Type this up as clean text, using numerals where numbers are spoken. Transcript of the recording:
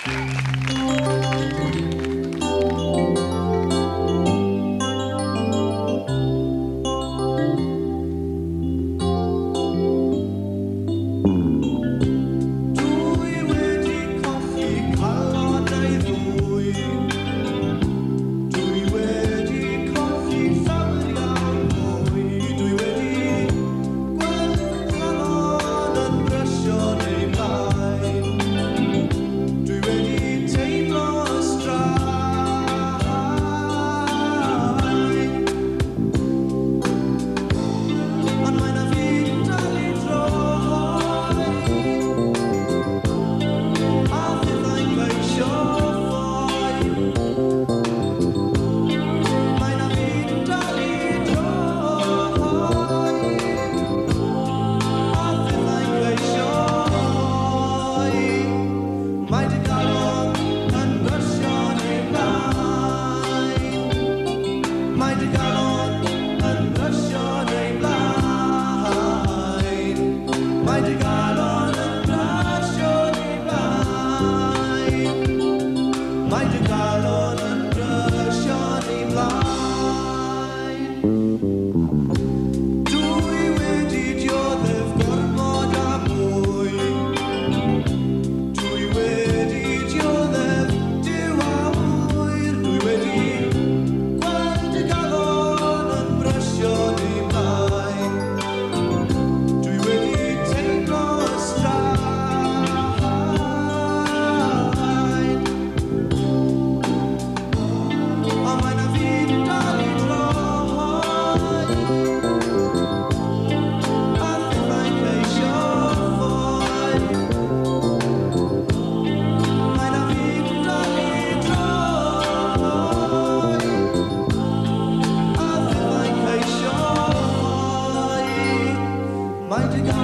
Dwi wedi colli calon ei ddwy. Dwi wedi colli llawer iawn mwy. Dwi wedi gweld calon yn brysio neu blaen. Dwi wedi teimlo straen. Ond mae 'na fyd dal i droi. A fyddai'n ceisio ffoi. Mae 'na fyd dal i droi. A fyddai'n ceisio ffoi. Mae dy galon yn brysio neu blaen. Mae dy galon yn brysio neu blaen. Mae dy galon yn brysio neu blaen. Mae dy galon yn brysio neu blaen. Dwi wedi dioddef gormod a mwy. Dwi wedi dioddef dyw a hwyr. Dwi wedi gweld y galon yn brysio neu blaen. Dwi wedi teimlo straen. Ond mae 'na fyd dal i droi. A fyddai'n ceisio ffoi. Mae 'na fyd dal i droi. A fyddai'n ceisio ffoi. Mae dy galon